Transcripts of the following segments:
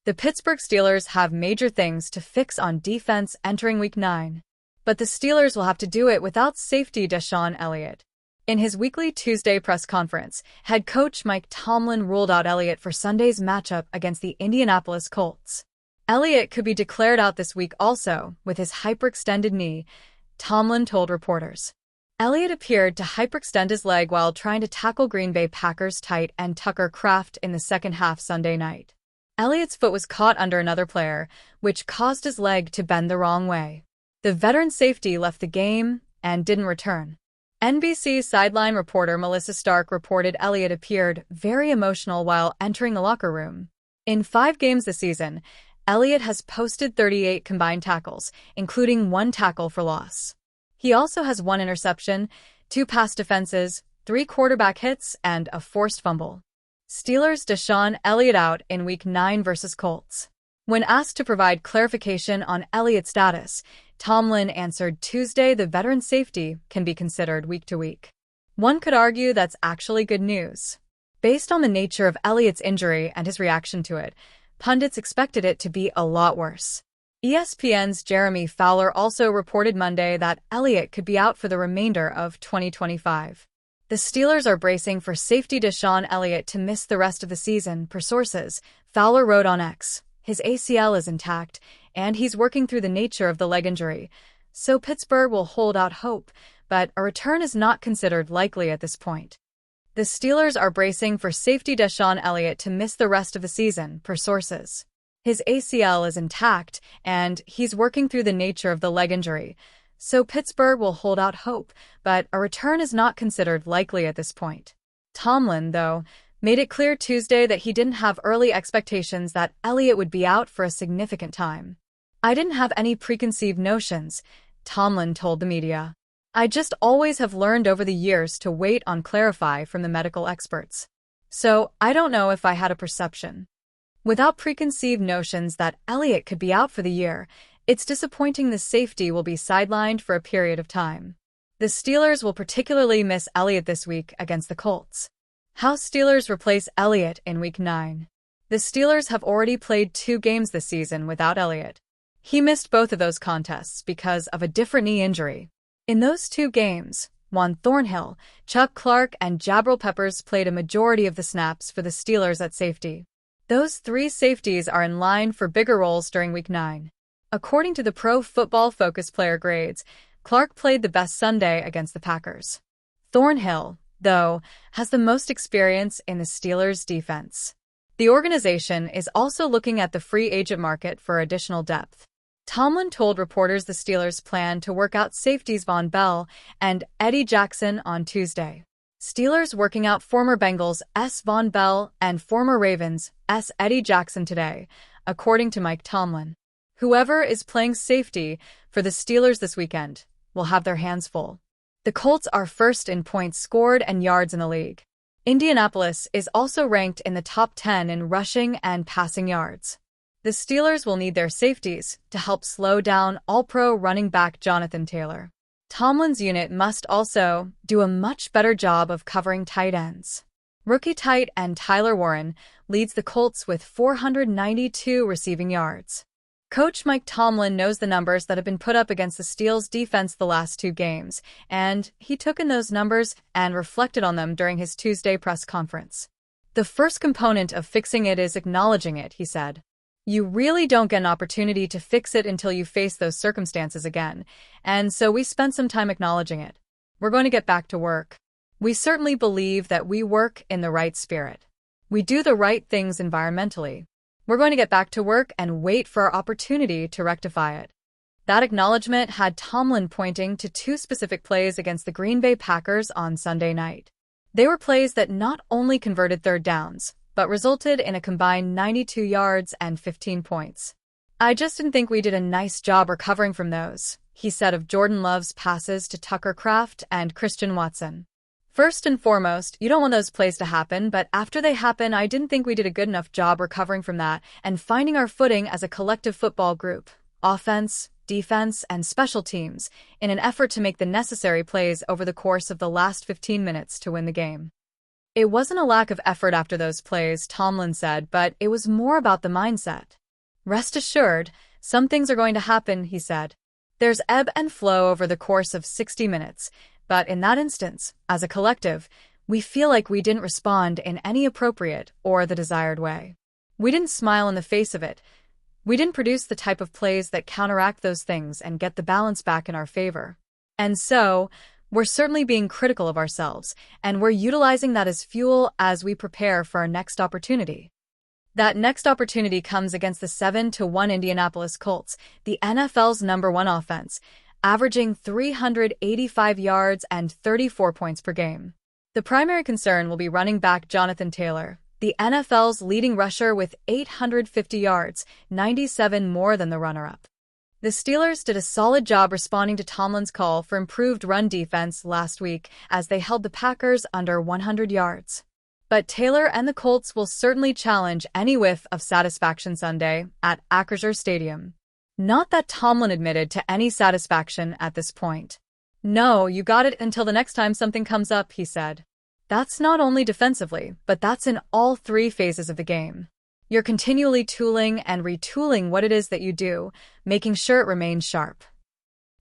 The Pittsburgh Steelers have major things to fix on defense entering Week 9. But the Steelers will have to do it without safety DeSean Elliott. In his weekly Tuesday press conference, head coach Mike Tomlin ruled out Elliott for Sunday's matchup against the Indianapolis Colts. Elliott could be declared out this week also, with his hyperextended knee, Tomlin told reporters. Elliott appeared to hyperextend his leg while trying to tackle Green Bay Packers tight end Tucker Kraft in the second half Sunday night. Elliott's foot was caught under another player, which caused his leg to bend the wrong way. The veteran safety left the game and didn't return. NBC sideline reporter Melissa Stark reported Elliott appeared very emotional while entering the locker room. In 5 games this season, Elliott has posted 38 combined tackles, including 1 tackle for loss. He also has 1 interception, 2 pass defenses, 3 quarterback hits, and a forced fumble. Steelers DeSean Elliott out in Week 9 versus Colts. When asked to provide clarification on Elliott's status, Tomlin answered Tuesday the veteran safety can be considered week to week. One could argue that's actually good news. Based on the nature of Elliott's injury and his reaction to it, pundits expected it to be a lot worse. ESPN's Jeremy Fowler also reported Monday that Elliott could be out for the remainder of 2025. The Steelers are bracing for safety DeSean Elliott to miss the rest of the season, per sources, Fowler wrote on X. His ACL is intact, and he's working through the nature of the leg injury, so Pittsburgh will hold out hope, but a return is not considered likely at this point. The Steelers are bracing for safety DeSean Elliott to miss the rest of the season, per sources. His ACL is intact, and he's working through the nature of the leg injury, so Pittsburgh will hold out hope, but a return is not considered likely at this point. Tomlin, though, made it clear Tuesday that he didn't have early expectations that Elliott would be out for a significant time. I didn't have any preconceived notions, Tomlin told the media. I just always have learned over the years to wait on clarify from the medical experts. So I don't know if I had a perception. Without preconceived notions that Elliott could be out for the year, it's disappointing the safety will be sidelined for a period of time. The Steelers will particularly miss Elliott this week against the Colts. How Steelers replace Elliott in Week 9. The Steelers have already played 2 games this season without Elliott. He missed both of those contests because of a different knee injury. In those 2 games, Juan Thornhill, Chuck Clark, and Jabril Peppers played a majority of the snaps for the Steelers at safety. Those 3 safeties are in line for bigger roles during Week 9. According to the Pro Football Focus player grades, Clark played the best Sunday against the Packers. Thornhill, though, has the most experience in the Steelers' defense. The organization is also looking at the free agent market for additional depth. Tomlin told reporters the Steelers plan to work out safeties Von Bell and Eddie Jackson on Tuesday. Steelers working out former Bengals S. Von Bell and former Ravens S. Eddie Jackson today, according to Mike Tomlin. Whoever is playing safety for the Steelers this weekend will have their hands full. The Colts are first in points scored and yards in the league. Indianapolis is also ranked in the top 10 in rushing and passing yards. The Steelers will need their safeties to help slow down All-Pro running back Jonathan Taylor. Tomlin's unit must also do a much better job of covering tight ends. Rookie tight end Tyler Warren leads the Colts with 492 receiving yards. Coach Mike Tomlin knows the numbers that have been put up against the Steelers' defense the last 2 games, and he took in those numbers and reflected on them during his Tuesday press conference. The first component of fixing it is acknowledging it, he said. You really don't get an opportunity to fix it until you face those circumstances again, and so we spent some time acknowledging it. We're going to get back to work. We certainly believe that we work in the right spirit. We do the right things environmentally. We're going to get back to work and wait for our opportunity to rectify it. That acknowledgement had Tomlin pointing to 2 specific plays against the Green Bay Packers on Sunday night. They were plays that not only converted 3rd downs, but resulted in a combined 92 yards and 15 points. I just didn't think we did a nice job recovering from those, he said of Jordan Love's passes to Tucker Kraft and Christian Watson. First and foremost, you don't want those plays to happen, but after they happen, I didn't think we did a good enough job recovering from that and finding our footing as a collective football group, offense, defense, and special teams, in an effort to make the necessary plays over the course of the last 15 minutes to win the game. It wasn't a lack of effort after those plays, Tomlin said, but it was more about the mindset. Rest assured, some things are going to happen, he said. There's ebb and flow over the course of 60 minutes, but in that instance, as a collective, we feel like we didn't respond in any appropriate or the desired way. We didn't smile in the face of it. We didn't produce the type of plays that counteract those things and get the balance back in our favor. And so, we're certainly being critical of ourselves, and we're utilizing that as fuel as we prepare for our next opportunity. That next opportunity comes against the 7-1 Indianapolis Colts, the NFL's #1 offense, averaging 385 yards and 34 points per game. The primary concern will be running back Jonathan Taylor, the NFL's leading rusher with 850 yards, 97 more than the runner-up. The Steelers did a solid job responding to Tomlin's call for improved run defense last week as they held the Packers under 100 yards. But Taylor and the Colts will certainly challenge any whiff of satisfaction Sunday at Acrisure Stadium. Not that Tomlin admitted to any satisfaction at this point. No, you got it until the next time something comes up, he said. That's not only defensively, but that's in all three phases of the game. You're continually tooling and retooling what it is that you do, making sure it remains sharp.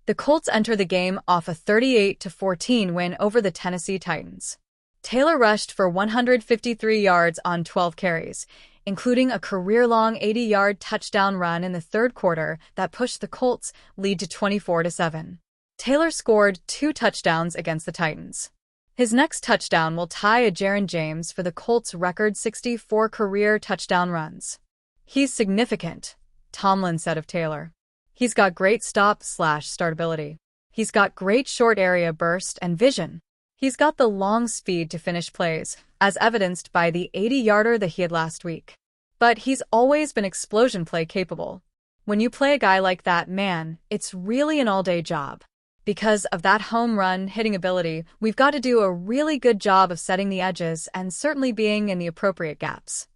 The Colts enter the game off a 38-14 win over the Tennessee Titans. Taylor rushed for 153 yards on 12 carries, including a career-long 80-yard touchdown run in the third quarter that pushed the Colts' lead to 24-7. Taylor scored 2 touchdowns against the Titans. His next touchdown will tie Jaron James for the Colts' record 64 career touchdown runs. He's significant, Tomlin said of Taylor. He's got great stop/startability. He's got great short area burst and vision. He's got the long speed to finish plays, as evidenced by the 80-yarder that he had last week. But he's always been explosion play capable. When you play a guy like that, man, it's really an all-day job. Because of that home run hitting ability, we've got to do a really good job of setting the edges and certainly being in the appropriate gaps.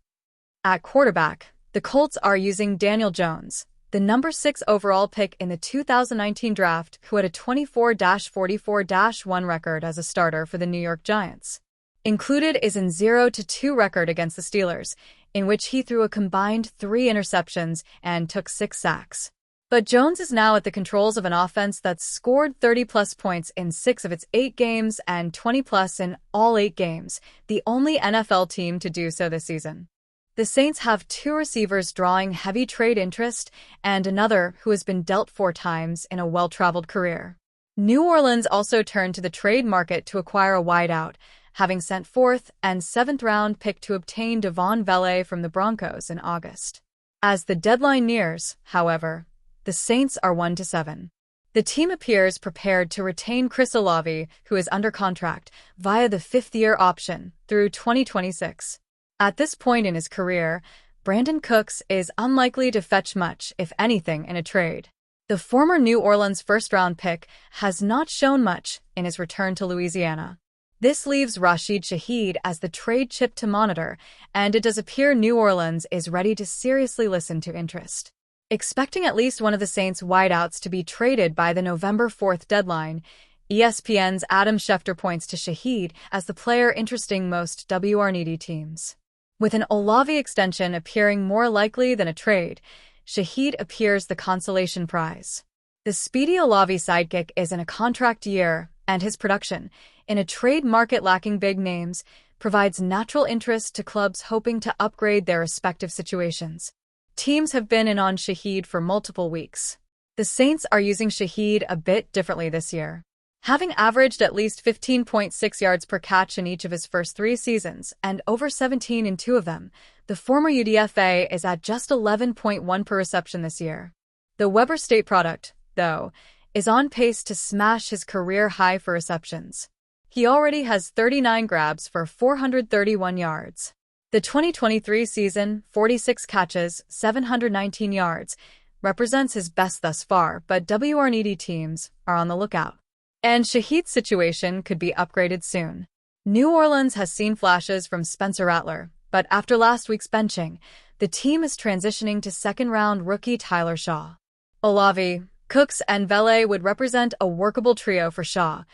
At quarterback, the Colts are using Daniel Jones, the number 6 overall pick in the 2019 draft, who had a 24-44-1 record as a starter for the New York Giants. Included is an 0-2 record against the Steelers, in which he threw a combined 3 interceptions and took 6 sacks. But Jones is now at the controls of an offense that's scored 30-plus points in 6 of its 8 games and 20-plus in all 8 games, the only NFL team to do so this season. The Saints have 2 receivers drawing heavy trade interest and another who has been dealt 4 times in a well-traveled career. New Orleans also turned to the trade market to acquire a wideout, having sent 4th and 7th round pick to obtain Devon Vele from the Broncos in August. As the deadline nears, however, the Saints are 1-7. The team appears prepared to retain Chris Olave, who is under contract, via the 5th-year option through 2026. At this point in his career, Brandon Cooks is unlikely to fetch much, if anything, in a trade. The former New Orleans first-round pick has not shown much in his return to Louisiana. This leaves Rashid Shaheed as the trade chip to monitor, and it does appear New Orleans is ready to seriously listen to interest. Expecting at least one of the Saints' wideouts to be traded by the November 4th deadline, ESPN's Adam Schefter points to Shaheed as the player interesting most WR-needy teams. With an Olave extension appearing more likely than a trade, Shaheed appears the consolation prize. The speedy Olave sidekick is in a contract year, and his production, in a trade market lacking big names, provides natural interest to clubs hoping to upgrade their respective situations. Teams have been in on Shaheed for multiple weeks. The Saints are using Shaheed a bit differently this year. Having averaged at least 15.6 yards per catch in each of his first 3 seasons and over 17 in 2 of them, the former UDFA is at just 11.1 per reception this year. The Weber State product, though, is on pace to smash his career high for receptions. He already has 39 grabs for 431 yards. The 2023 season, 46 catches, 719 yards, represents his best thus far, but WR-needy teams are on the lookout. And Shaheed's situation could be upgraded soon. New Orleans has seen flashes from Spencer Rattler, but after last week's benching, the team is transitioning to second-round rookie Tyler Shaw. Olave, Cooks, and Vele would represent a workable trio for Shaw,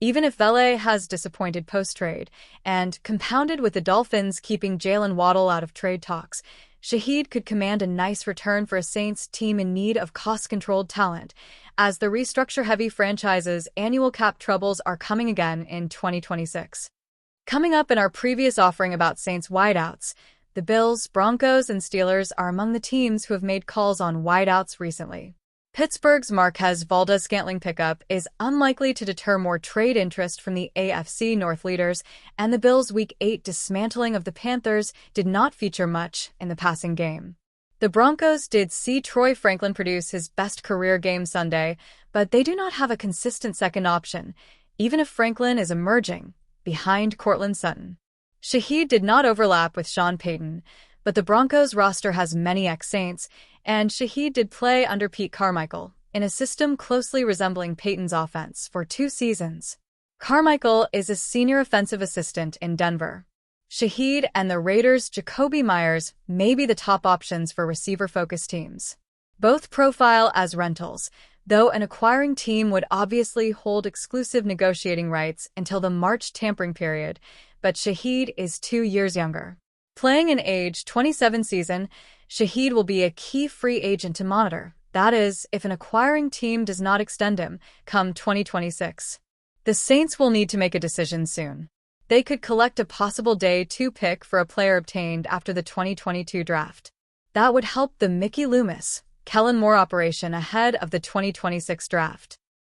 Even if Vele has disappointed post-trade, and compounded with the Dolphins keeping Jalen Waddle out of trade talks, Shaheed could command a nice return for a Saints team in need of cost-controlled talent, as the restructure-heavy franchise's annual cap troubles are coming again in 2026. Coming up in our previous offering about Saints wideouts, the Bills, Broncos, and Steelers are among the teams who have made calls on wideouts recently. Pittsburgh's Marquez Valdes-Scantling pickup is unlikely to deter more trade interest from the AFC North leaders, and the Bills' Week 8 dismantling of the Panthers did not feature much in the passing game. The Broncos did see Troy Franklin produce his best career game Sunday, but they do not have a consistent second option, even if Franklin is emerging behind Courtland Sutton. Shaheed did not overlap with Sean Payton, but the Broncos roster has many ex-Saints, and Shaheed did play under Pete Carmichael in a system closely resembling Payton's offense for 2 seasons. Carmichael is a senior offensive assistant in Denver. Shaheed and the Raiders' Jacoby Myers may be the top options for receiver-focused teams. Both profile as rentals, though an acquiring team would obviously hold exclusive negotiating rights until the March tampering period, but Shaheed is 2 years younger. Playing an age 27 season, Shaheed will be a key free agent to monitor, that is, if an acquiring team does not extend him come 2026. The Saints will need to make a decision soon. They could collect a possible day 2 pick for a player obtained after the 2022 draft. That would help the Mickey Loomis, Kellen Moore operation ahead of the 2026 draft.